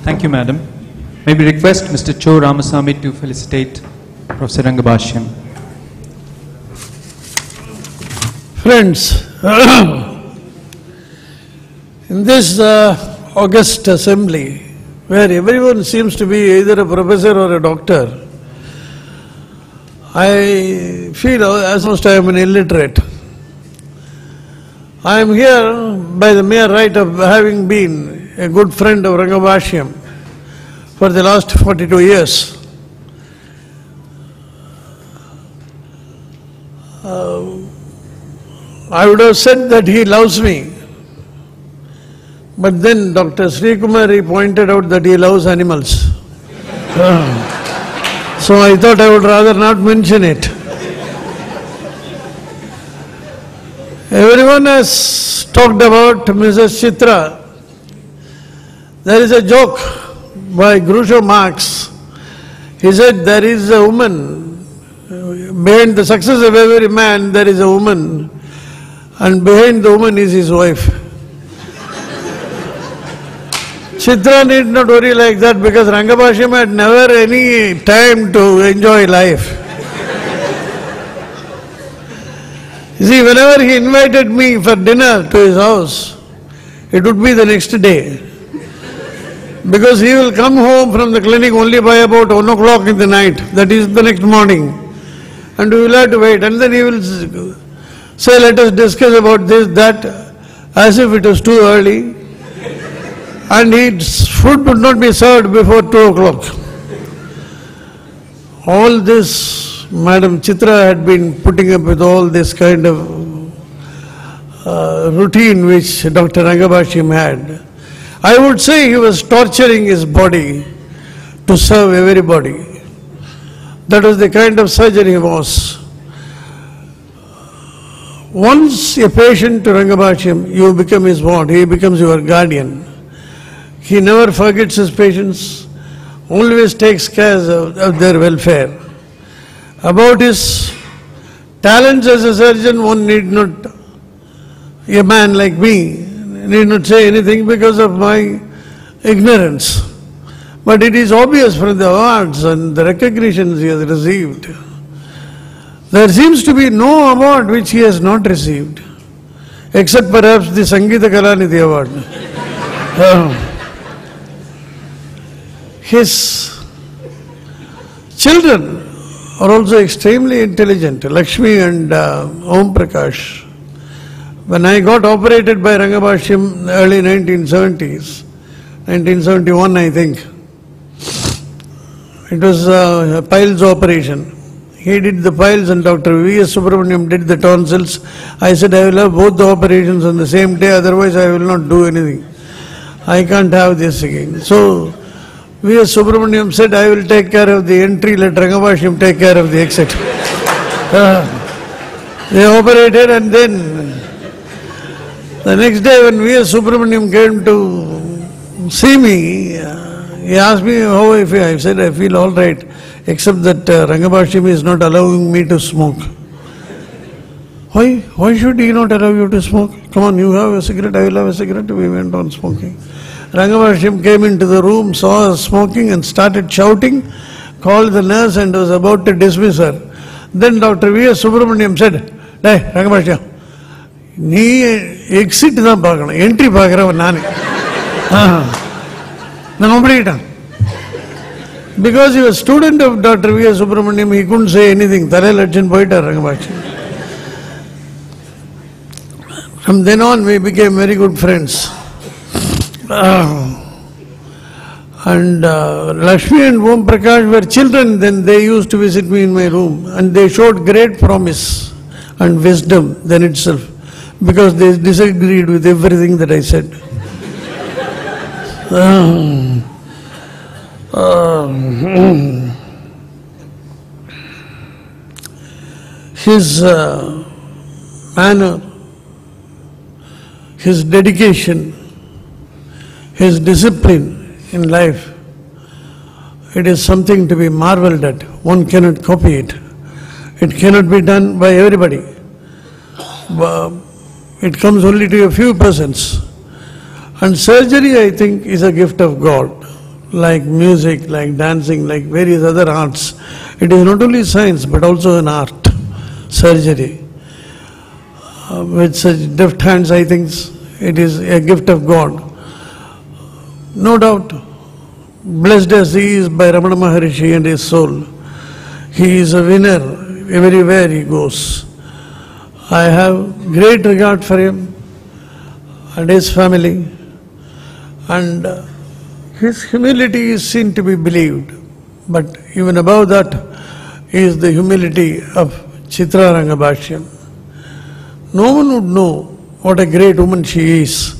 Thank you, Madam. May we request Mr. Cho Ramasamy to felicitate Professor Rangabashyam. Friends, in this august assembly, where everyone seems to be either a professor or a doctor, I feel as almost I am an illiterate. I am here by the mere right of having been a good friend of Rangabashyam for the last 42 years. I would have said that he loves me, but then Dr. Sri Kumari pointed out that he loves animals. So I thought I would rather not mention it. Everyone has talked about Mrs. Chitra. There is a joke by Groucho Marx. He said there is a woman, behind the success of every man there is a woman, and behind the woman is his wife. Chitra need not worry like that because Rangabashyam had never any time to enjoy life. You see, whenever he invited me for dinner to his house, it would be the next day. Because he will come home from the clinic only by about 1 o'clock in the night, that is the next morning. And we will have to wait. And then he will say, let us discuss about this, that, as if it was too early. And his food would not be served before 2 o'clock. All this, Madam Chitra had been putting up with all this kind of routine which Dr. Rangabashyam had. I would say he was torturing his body to serve everybody. That was the kind of surgeon he was. Once a patient to Rangabashyam, you become his ward, he becomes your guardian. He never forgets his patients, always takes care of their welfare. About his talents as a surgeon, one need not, a man like me, need not say anything because of my ignorance. But it is obvious from the awards and the recognitions he has received. There seems to be no award which he has not received, except perhaps the Sangeeta Kalanidhi award. His children are also extremely intelligent, Lakshmi and Om Prakash. When I got operated by Rangabashyam in the early 1970s, 1971 I think, it was a piles operation. He did the piles and Dr. V.S. Subramaniam did the tonsils. I said I will have both the operations on the same day, otherwise I will not do anything. I can't have this again. So V.S. Subramaniam said, I will take care of the entry, let Rangabashyam take care of the exit. They operated, and then the next day when V.S. Subramaniam came to see me, he asked me how I feel. I said, I feel all right, except that Rangabashyam is not allowing me to smoke. Why? Why should he not allow you to smoke? Come on, you have a cigarette, I will have a cigarette. We went on smoking. Rangabashyam came into the room, saw us smoking and started shouting, called the nurse and was about to dismiss her. Then Dr. V.S. Subramaniam said, Hey, Rangabashyam, nee exit dhaan paakana, entry paakaravan naane. Because he was a student of Dr. V.S. Subramaniam, he couldn't say anything. Thalai lachin poitar Rangabashyam. From then on, we became very good friends. And Lakshmi and Om Prakash were children then. They used to visit me in my room, and they showed great promise and wisdom then itself, because they disagreed with everything that I said. His manner, his dedication, his discipline in life, it is something to be marveled at. One cannot copy it. It cannot be done by everybody. It comes only to a few persons. And surgery, I think, is a gift of God. like music, like dancing, like various other arts. It is not only science but also an art, surgery. With such deft hands, I think it is a gift of God. No doubt, blessed as he is by Ramana Maharishi and his soul, he is a winner everywhere he goes. I have great regard for him and his family, and his humility is seen to be believed. But even above that is the humility of Chitra Rangabhashyam. No one would know what a great woman she is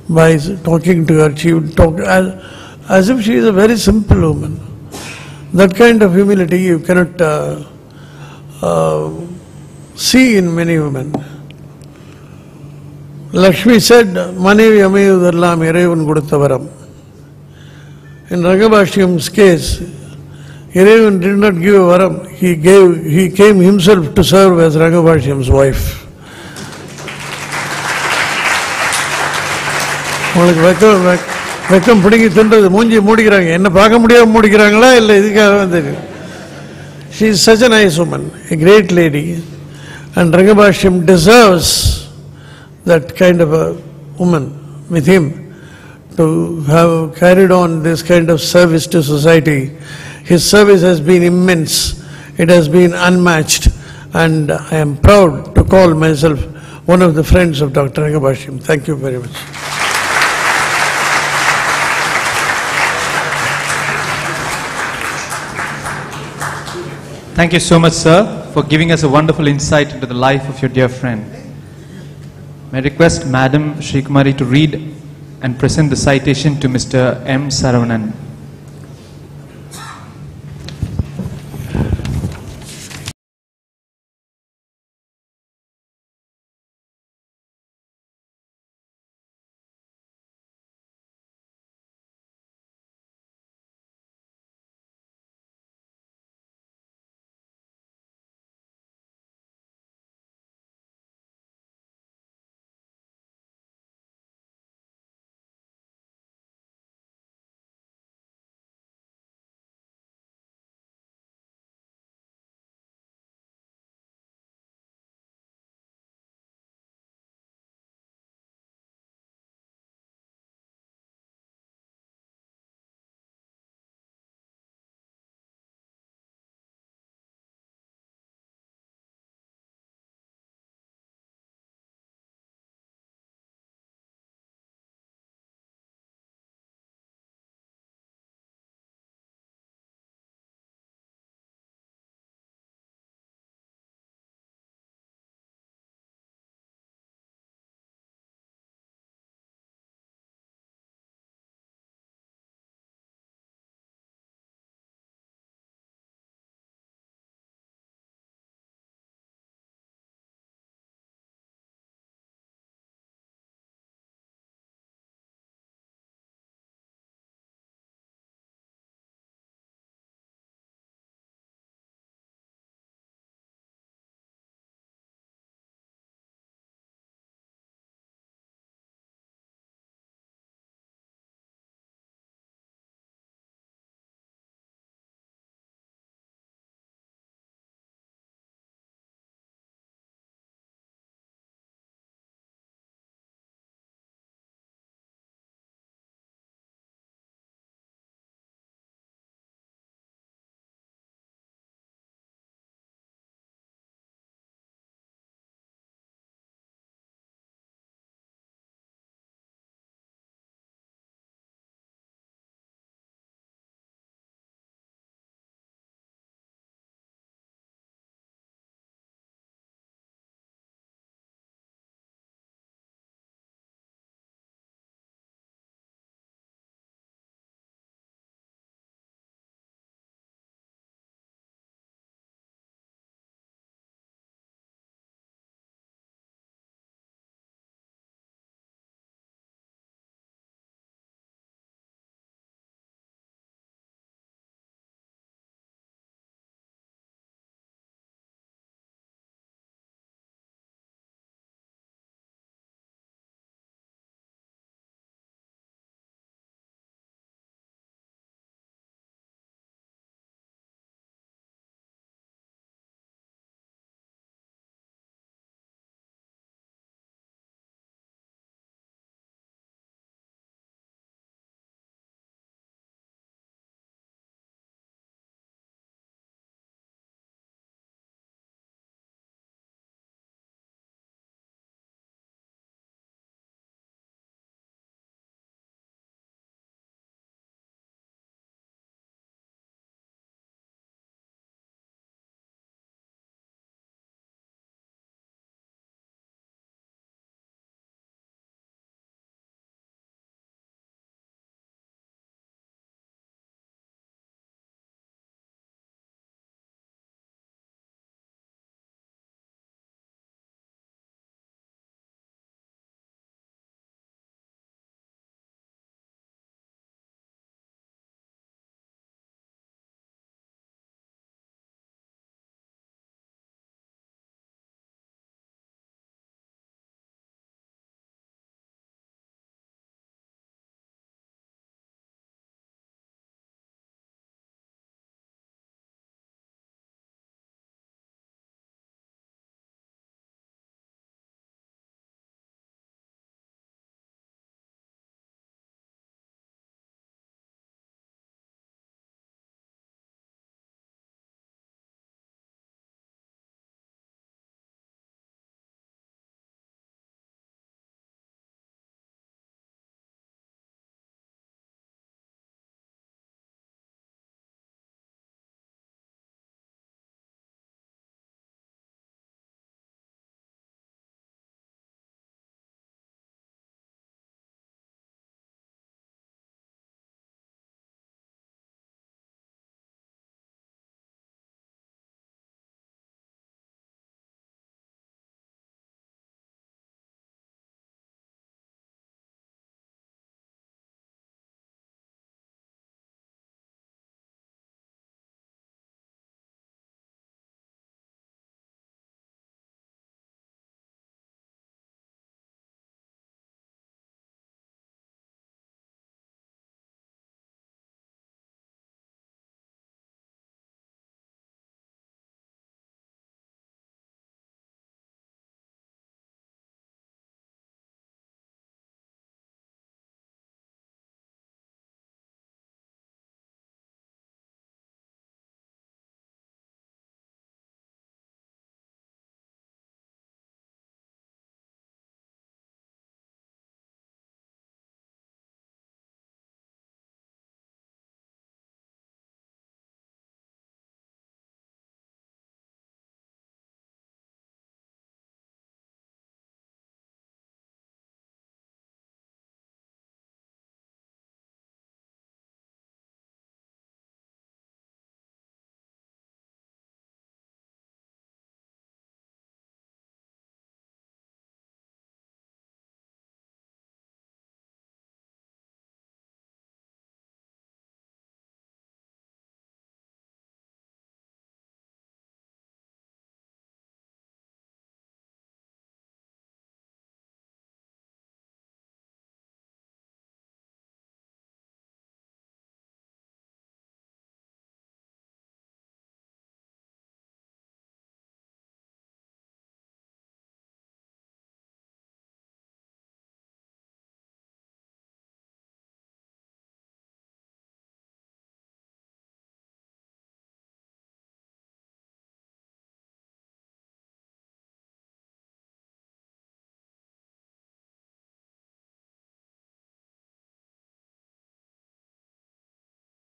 by talking to her. She would talk as if she is a very simple woman. That kind of humility you cannot see in many women. Lakshmi said, Manevi Amayudarlam Irevan Gudutavaram. In Rangabhashyam's case, Irevan did not give a varam, he came himself to serve as Rangabhashyam's wife. வெக்கம் பிடிங்கி தின்றது மூஞ்சி மூடிக்கிறாங்க என்ன பார்க்க முடியாம மூடிக்கிறாங்களா இல்லை இதுக்காக வந்து she is such a nice woman, a great lady, and Rangabhashyam deserves that kind of a woman with him to have carried on this kind of service to society. His service has been immense, it has been unmatched, and I am proud to call myself one of the friends of Dr. Rangabhashyam. Thank you very much. Thank you so much, sir, for giving us a wonderful insight into the life of your dear friend. May I request Madam Sri Kumari to read and present the citation to Mr. M. Saravanan.